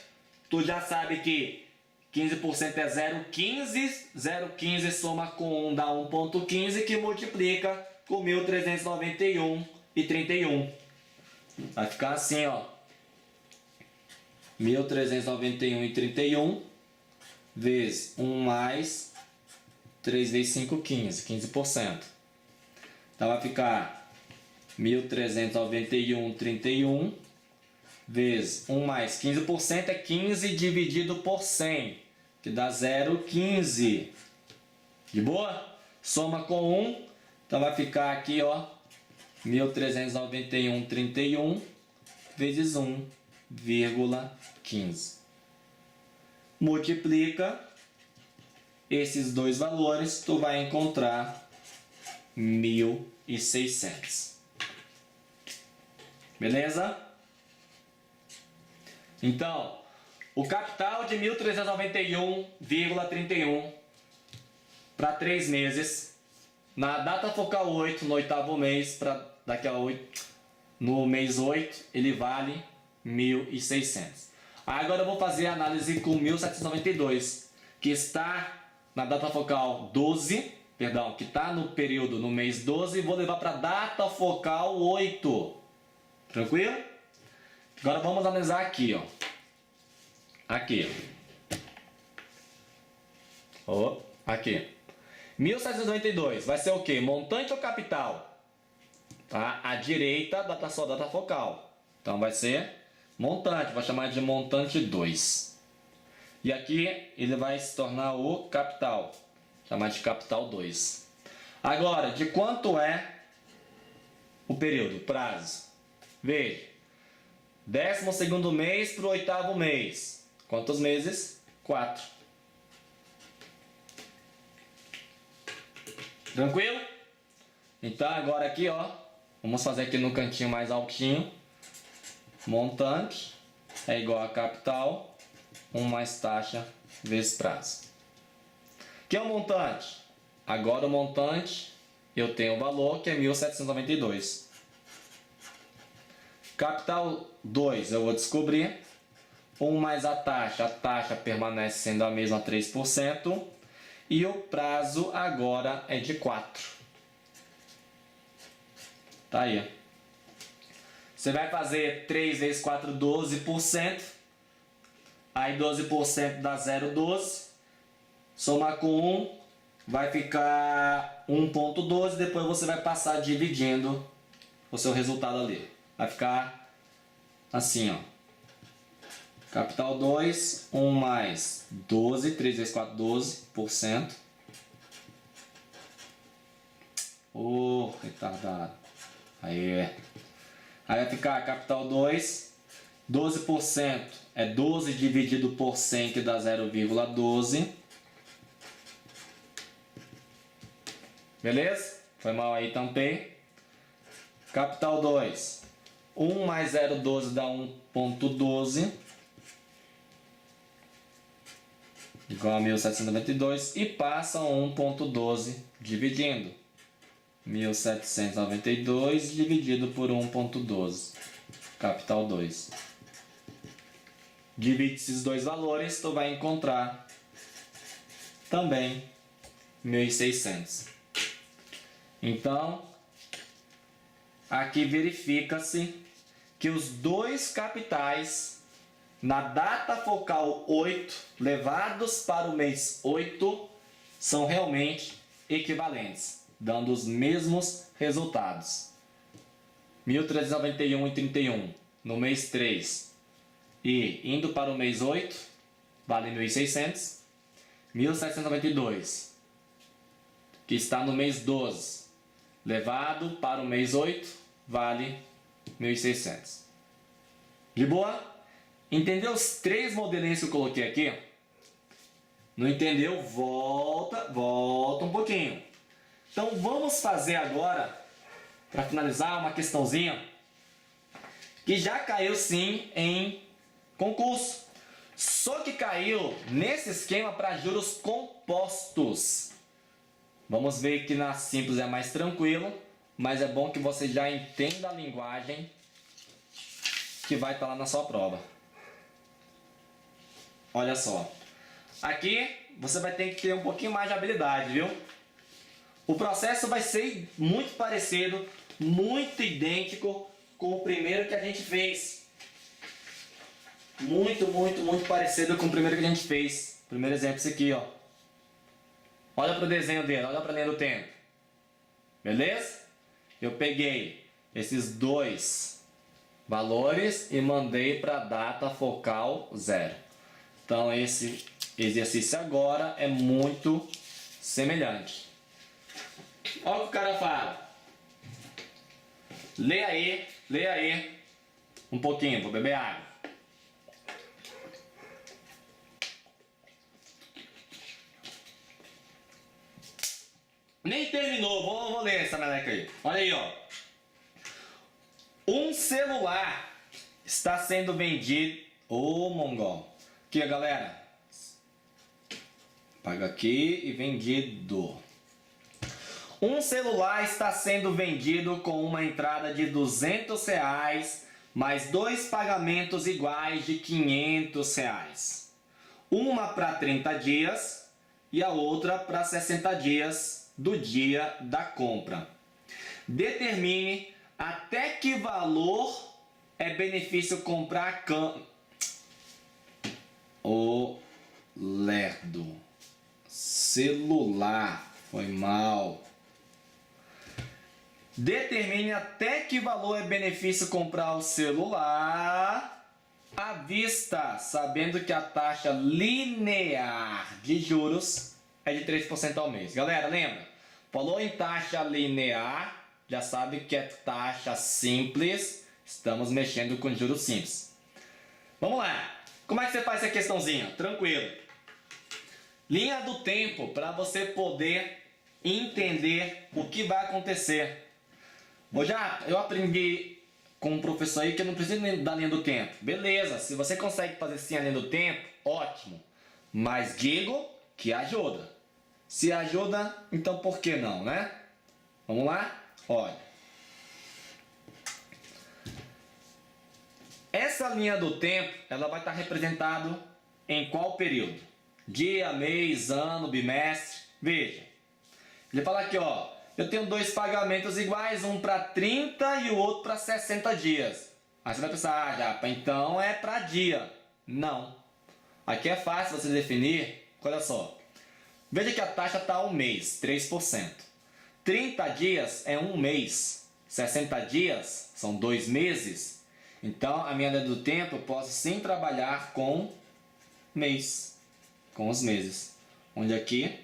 Tu já sabe que 15% é 0,15. 0,15 soma com 1 dá 1,15, que multiplica com 1.391,31. Vai ficar assim, ó. 1.391,31 vezes 1 mais 3 vezes 5, 15. 15%. Então vai ficar 1.391,31 vezes 1 mais 15% é 15 dividido por 100, que dá 0,15. De boa? Soma com 1, então vai ficar aqui, ó, 1.391,31 vezes 1,15. Multiplica esses dois valores, tu vai encontrar 1.600. Beleza? Então, o capital de 1.391,31 para 3 meses, na data focal 8, no oitavo mês, para daqui a 8, no mês 8, ele vale 1.600. Agora eu vou fazer a análise com 1.792, que está na data focal 12, perdão, que está no período, no mês 12, e vou levar para a data focal 8. Tranquilo? Agora vamos analisar aqui, ó. Aqui. Ó, aqui. 1.792 vai ser o quê? Montante ou capital? Tá? À direita da sua data focal. Então vai ser montante, vou chamar de montante 2. E aqui ele vai se tornar o capital, chamar de capital 2. Agora, de quanto é o período, o prazo? Veja, 12º mês para o 8º mês. Quantos meses? 4. Tranquilo? Então agora aqui, ó, vamos fazer aqui no cantinho mais altinho. Montante é igual a capital 1 mais taxa vezes prazo. O que é o montante? Agora o montante eu tenho o valor que é 1.792. Capital 2 eu vou descobrir. 1 mais a taxa permanece sendo a mesma, 3%. E o prazo agora é de 4. Tá aí. Você vai fazer 3 vezes 4, 12%. Aí 12% dá 0,12. Somar com 1, vai ficar 1,12. Depois você vai passar dividindo o seu resultado ali. Vai ficar assim, ó. Capital 2, 1 mais 12, 3 vezes 4, 12%. Ô, retardado. Aí vai ficar capital 2, 12% é 12 dividido por 100, que dá 0,12. Beleza? Foi mal aí, tampei. Capital 2, 1 mais 0,12 dá 1,12. Igual a 1792. E passa 1,12 dividindo. 1792 dividido por 1,12. Capital 2. Divide esses dois valores, tu vai encontrar também 1.600. Então, aqui verifica-se que os dois capitais na data focal 8, levados para o mês 8, são realmente equivalentes, dando os mesmos resultados. 1.391,31 no mês 3 e indo para o mês 8, vale 1.600. 1.792, que está no mês 12, levado para o mês 8, vale 1.600. De boa? Entendeu os 3 modelinhos que eu coloquei aqui? Não entendeu? Volta um pouquinho. Então vamos fazer agora, para finalizar, uma questãozinha que já caiu sim em concurso. Só que caiu nesse esquema para juros compostos. Vamos ver que na simples é mais tranquilo, mas é bom que você já entenda a linguagem que vai estar lá na sua prova. Olha só. Aqui você vai ter que ter um pouquinho mais de habilidade, viu? O processo vai ser muito parecido, muito idêntico com o primeiro que a gente fez. Muito parecido com o primeiro que a gente fez. Primeiro exemplo, esse aqui, ó. Olha para o desenho dele, olha para a linha do tempo. Beleza? Eu peguei esses dois valores e mandei para a data focal 0. Então esse exercício agora é muito semelhante. Olha o que o cara fala. Lê aí um pouquinho, vou beber água. Nem terminou, vou ler essa meleca aí. Olha aí, ó. Um celular está sendo vendido. Ô, mongol. Aqui, galera. Paga aqui e vendido. Um celular está sendo vendido com uma entrada de R$200, mais 2 pagamentos iguais de R$500. Uma para 30 dias e a outra para 60 dias do dia da compra. Determine até que valor é benefício comprar o lerdo. Celular. Foi mal. Determine até que valor é benefício comprar o celular à vista, sabendo que a taxa linear de juros é de 3% ao mês. Galera, lembra? Falou em taxa linear, já sabe que é taxa simples. Estamos mexendo com juros simples. Vamos lá. Como é que você faz essa questãozinha? Tranquilo. Linha do tempo para você poder entender o que vai acontecer. Eu aprendi com um professor aí que eu não preciso da linha do tempo. Beleza, se você consegue fazer sim a linha do tempo, ótimo. Mas digo que ajuda. Se ajuda, então por que não, né? Vamos lá? Olha. Essa linha do tempo, ela vai estar representada em qual período? Dia, mês, ano, bimestre. Veja, ele fala aqui, ó, eu tenho dois pagamentos iguais, um para 30 e o outro para 60 dias. Aí você vai pensar, Japa, então é para dia. Não. Aqui é fácil você definir, olha só. Veja que a taxa está um mês, 3%. 30 dias é um mês. 60 dias são 2 meses. Então, a minha linha do tempo eu posso sim trabalhar com mês, com os meses. Onde aqui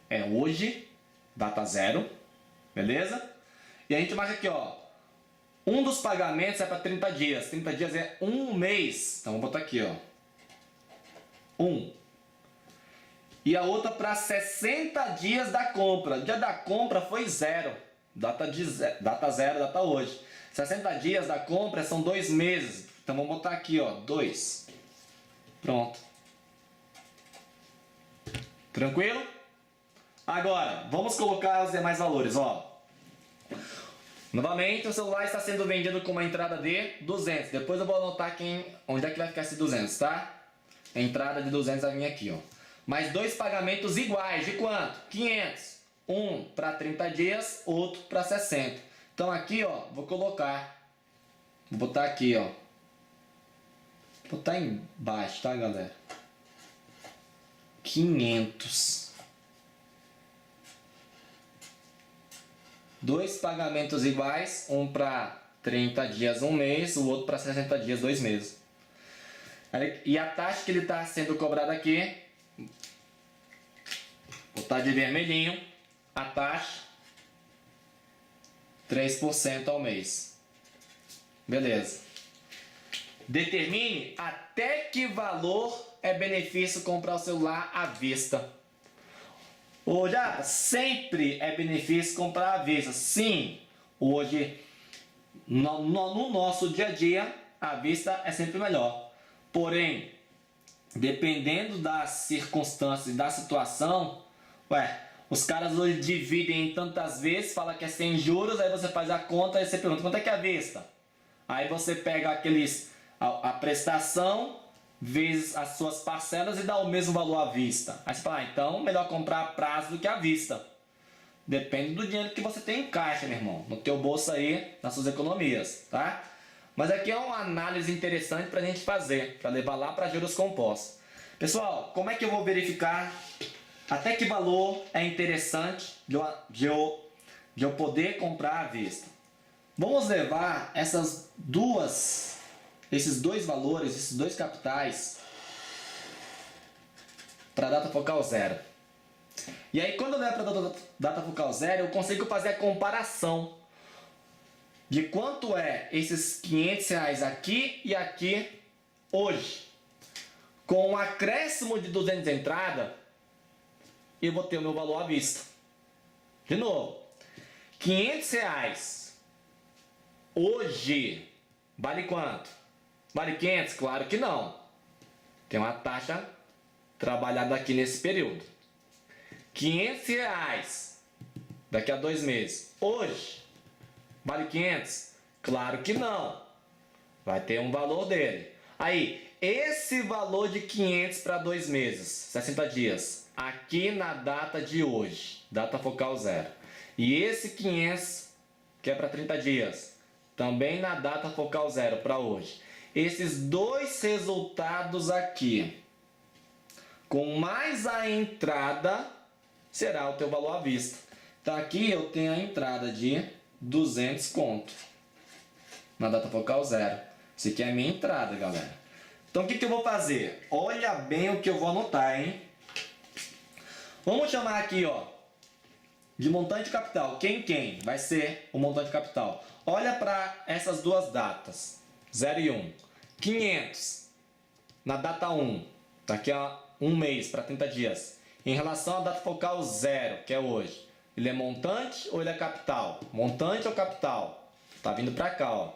é hoje, data zero, beleza? E a gente marca aqui, ó. Um dos pagamentos é para 30 dias. 30 dias é um mês. Então, vou botar aqui, ó. 1. E a outra para 60 dias da compra. Dia da compra foi 0. Data zero, data hoje. 60 dias da compra são 2 meses. Então vamos botar aqui, ó, 2. Pronto. Tranquilo? Agora, vamos colocar os demais valores, ó. Novamente, o celular está sendo vendido com uma entrada de 200. Depois eu vou anotar onde é que vai ficar esse 200, tá? A entrada de 200 vai vir aqui, ó. Mais dois pagamentos iguais, de quanto? 500. Um para 30 dias, outro para 60. Então aqui, ó, vou botar aqui, ó. Vou botar embaixo, tá, galera? 500. Dois pagamentos iguais, um para 30 dias, um mês, o outro para 60 dias, 2 meses. E a taxa que ele está sendo cobrada aqui, vou botar de vermelhinho, a taxa 3% ao mês. Beleza. Determine até que valor é benefício comprar o celular à vista. Ou já sempre é benefício comprar à vista. Sim, hoje no nosso dia a dia à vista é sempre melhor. Porém, dependendo das circunstâncias e da situação, os caras hoje dividem em tantas vezes, fala que é sem juros, aí você faz a conta e você pergunta quanto é que é à vista. Aí você pega a prestação vezes as suas parcelas e dá o mesmo valor à vista. Aí você fala, então melhor comprar a prazo do que à vista. Depende do dinheiro que você tem em caixa, meu irmão, no teu bolso aí, nas suas economias, tá? Mas aqui é uma análise interessante para a gente fazer, para levar lá para juros compostos. Pessoal, como é que eu vou verificar até que valor é interessante de eu poder comprar à vista? Vamos levar esses dois valores, esses dois capitais, para a data focal zero. E aí, quando eu levo para a data focal zero, eu consigo fazer a comparação de quanto é esses R$500 aqui e aqui hoje. Com um acréscimo de 200 entrada, eu vou ter o meu valor à vista. De novo, R$500 hoje vale quanto? Vale 500? Claro que não. Tem uma taxa trabalhada aqui nesse período. R$500 daqui a 2 meses. Hoje vale 500? Claro que não. Vai ter um valor dele. Aí, esse valor de 500 para 2 meses, 60 dias, aqui na data de hoje, data focal zero. E esse 500, que é para 30 dias, também na data focal zero para hoje. Esses dois resultados aqui, com mais a entrada, será o teu valor à vista. Então aqui eu tenho a entrada de 200 conto na data focal zero. Isso aqui é a minha entrada, galera. Então o que eu vou fazer? Olha bem o que eu vou anotar, hein? Vamos chamar aqui, ó, de montante capital. Quem vai ser o montante capital? Olha para essas duas datas, 0 e 1. 500 na data 1, daqui a um mês para 30 dias. Em relação à data focal 0, que é hoje, ele é montante ou ele é capital? Montante ou capital? Tá vindo para cá, ó.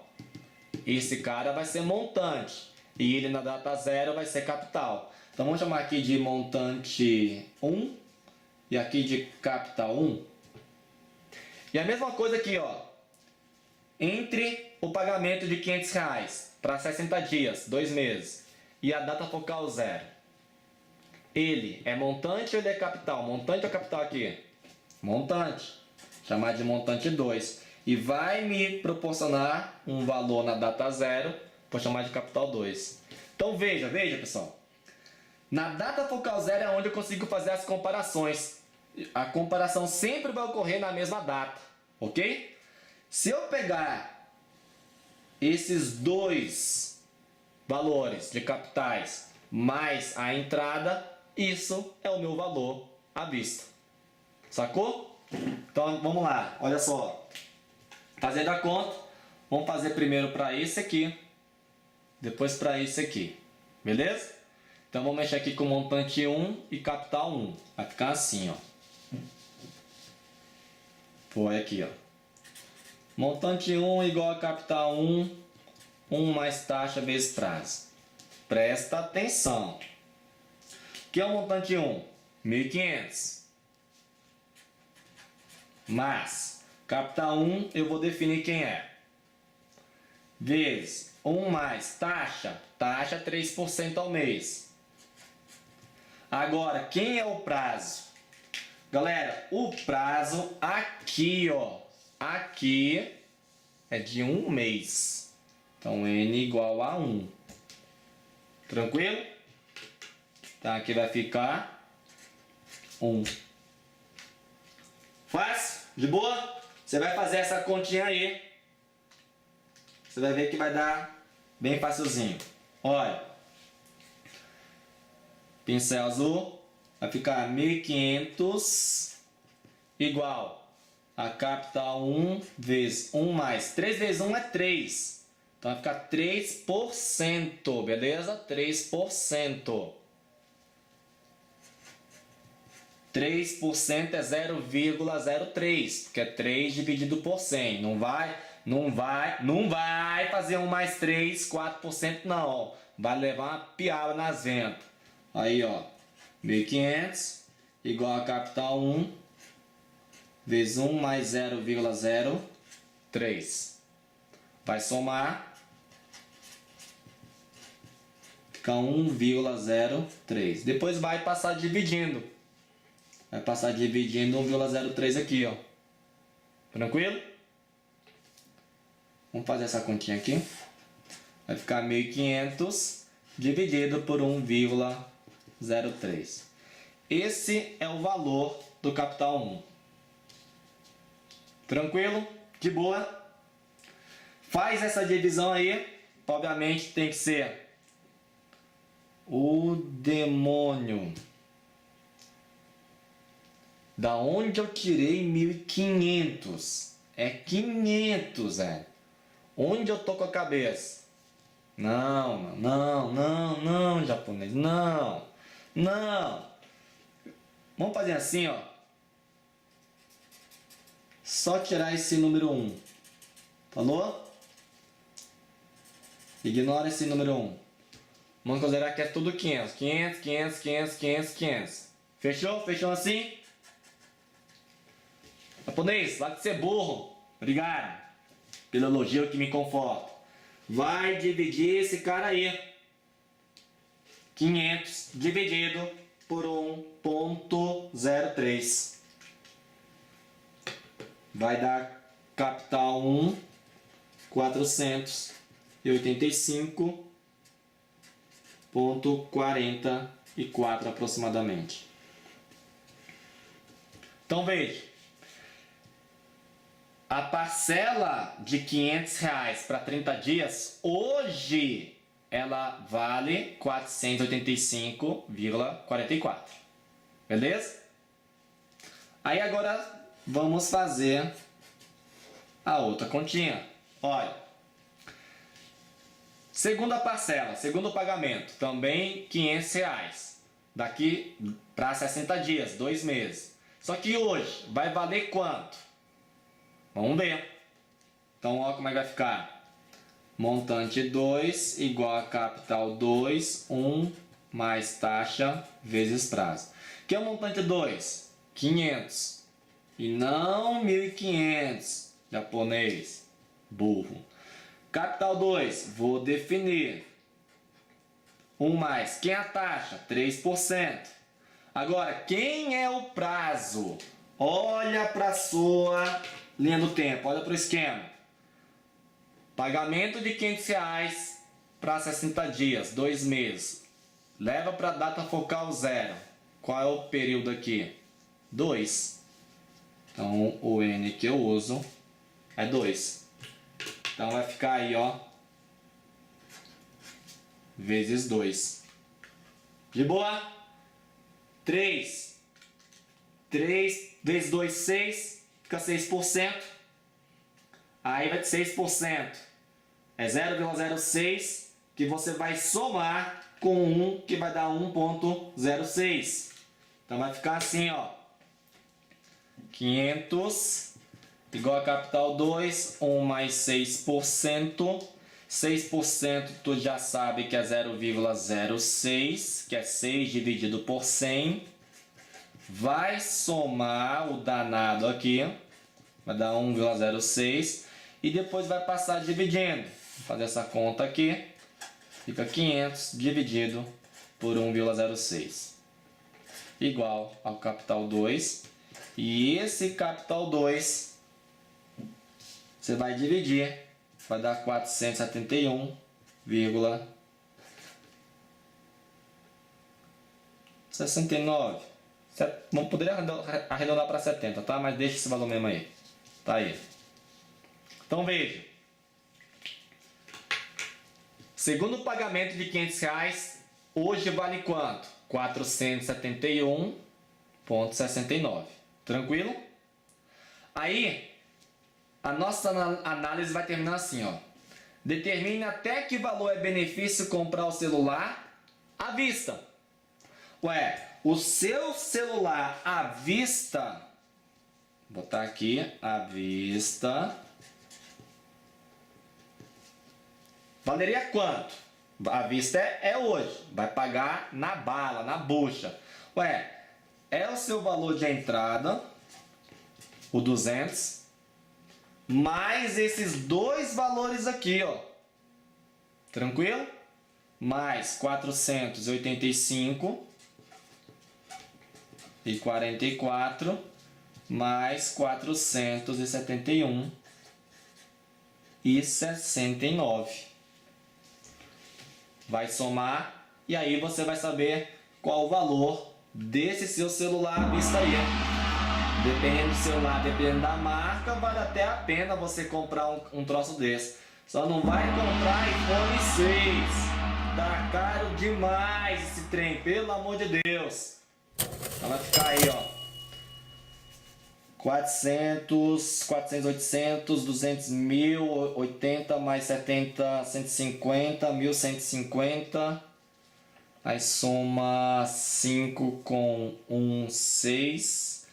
Esse cara vai ser montante e ele na data 0 vai ser capital. Então vamos chamar aqui de montante 1 e aqui de capital 1. E a mesma coisa aqui, ó. Entre o pagamento de R$500 para 60 dias, 2 meses, e a data focal 0, ele é montante ou ele é capital? Montante ou capital aqui? Montante. Chamar de montante 2. E vai me proporcionar um valor na data 0, vou chamar de capital 2. Então veja pessoal. Na data focal 0 é onde eu consigo fazer as comparações. A comparação sempre vai ocorrer na mesma data, ok? Se eu pegar esses dois valores de capitais mais a entrada, isso é o meu valor à vista. Sacou? Então vamos lá, olha só. Fazendo a conta, vamos fazer primeiro para esse aqui, depois para esse aqui. Beleza? Então vamos mexer aqui com montante 1 e capital 1. Vai ficar assim, ó. Foi aqui, ó. Montante 1 igual a capital 1, 1 mais taxa vezes prazo. Presta atenção. O que é o montante 1? 1.500. Mas capital 1 eu vou definir quem é. Vezes 1 mais taxa, taxa 3% ao mês. Agora, quem é o prazo? Galera, o prazo aqui, ó. Aqui é de 1 mês. Então, N igual a 1. Tranquilo? Então, aqui vai ficar 1. Fácil? De boa? Você vai fazer essa continha aí. Você vai ver que vai dar bem facilzinho. Olha. Pincel azul. Vai ficar 1.500 igual a capital 1 vezes 1 mais. 3 vezes 1 é 3. Então vai ficar 3%. Beleza? 3%. 3% é 0,03, porque é 3 dividido por 100. Não vai fazer 1 mais 3, 4% não. Vai levar uma piada nas ventas. Aí, ó. 1.500 igual a capital 1 vezes 1 mais 0,03. Vai somar. Fica 1,03. Depois vai passar dividindo. Vai passar dividindo 1,03 aqui, ó. Tranquilo? Vamos fazer essa continha aqui. Vai ficar 1.500 dividido por 1,03. Esse é o valor do capital 1. Tranquilo? De boa? Faz essa divisão aí. Obviamente tem que ser o demônio. Da onde eu tirei 1.500? É 500, velho. Onde eu tô com a cabeça? Não, japonês. Não. Vamos fazer assim, ó. Só tirar esse número 1. Falou? Ignora esse número 1. Vamos considerar que é tudo 500. 500. Fechou? Fechou assim? Japonês, lá de ser burro. Obrigado pelo elogio que me conforta. Vai dividir esse cara aí. 500 dividido por 1,03. Vai dar capital 1, 485,44 aproximadamente. Então veja. A parcela de R$500 para 30 dias, hoje, ela vale 485,44. Beleza? Aí agora vamos fazer a outra continha. Olha. Segunda parcela, segundo pagamento, também R$500. Daqui para 60 dias, 2 meses. Só que hoje vai valer quanto? Vamos ver. Então, olha como é que vai ficar. Montante 2 igual a capital 2, 1 mais taxa vezes prazo. O que é o montante 2? 500. E não 1.500, japonês. burro. Capital 2, vou definir 1 mais. Quem é a taxa? 3%. Agora, quem é o prazo? Olha para a sua linha do tempo, olha para o esquema. Pagamento de R$500 para 60 dias, 2 meses. Leva para a data focal 0. Qual é o período aqui? 2. Então, o N que eu uso é 2. Então, vai ficar aí, ó, vezes 2. De boa? 3 vezes 2, 6. Fica 6%. Aí vai de 6%. É 0,06 que você vai somar com 1, que vai dar 1,06. Então, vai ficar assim, ó. 500 igual a capital 2, 1 mais 6%. 6% tu já sabe que é 0,06, que é 6 dividido por 100. Vai somar o danado aqui, vai dar 1,06. E depois vai passar dividindo. Vou fazer essa conta aqui. Fica 500 dividido por 1,06. Igual ao capital 2. E esse capital 2 você vai dividir, vai dar 471,69. Vamos poder arredondar para 70, tá? Mas deixa esse valor mesmo aí. Tá aí. Então veja. Segundo pagamento de R$500, hoje vale quanto? 471,69. Tranquilo? Aí, a nossa análise vai terminar assim, ó. Determine até que valor é benefício comprar o celular à vista. Ué, o seu celular à vista, vou botar aqui, à vista, valeria quanto? À vista é hoje, vai pagar na bala, na bucha. Ué, é o seu valor de entrada, o 200, mais esses dois valores aqui, ó. Tranquilo? Mais 485,44 mais 471,69. Vai somar e aí você vai saber qual o valor desse seu celular à vista aí. Dependendo do celular, dependendo da marca, vale até a pena você comprar um troço desse. Só não vai comprar iPhone 6. Tá caro demais esse trem, pelo amor de Deus. Então vai ficar aí, ó. 400, 800, 200, 1000, 80 mais 70, 150, 1150. Aí soma 5 com 1, 6.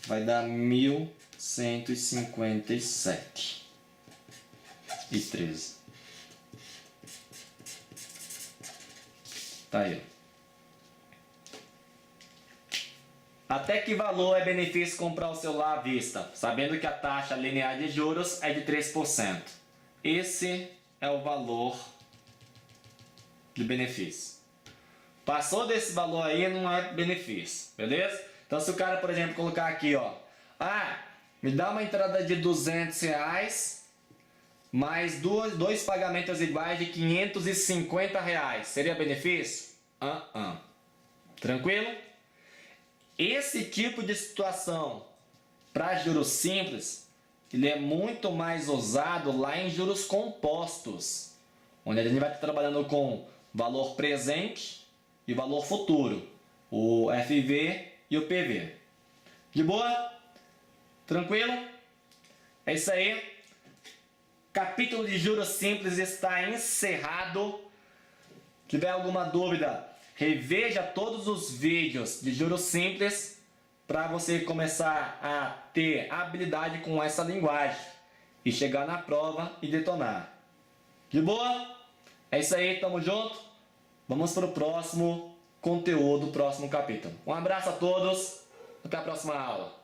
Vai dar 1.157,13. Tá aí. Até que valor é benefício comprar o celular à vista? Sabendo que a taxa linear de juros é de 3%. Esse é o valor de benefício. Passou desse valor aí, não é benefício, beleza? Então, se o cara, por exemplo, colocar aqui, ó, me dá uma entrada de R$200 mais dois pagamentos iguais de R$550, seria benefício? Tranquilo? Esse tipo de situação para juros simples, ele é muito mais usado lá em juros compostos, onde a gente vai estar trabalhando com valor presente e valor futuro, o FV e o PV. De boa? Tranquilo? É isso aí. Capítulo de juros simples está encerrado. Se tiver alguma dúvida, reveja todos os vídeos de juros simples para você começar a ter habilidade com essa linguagem e chegar na prova e detonar. De boa? É isso aí, tamo junto. Vamos para o próximo conteúdo, próximo capítulo. Um abraço a todos, até a próxima aula.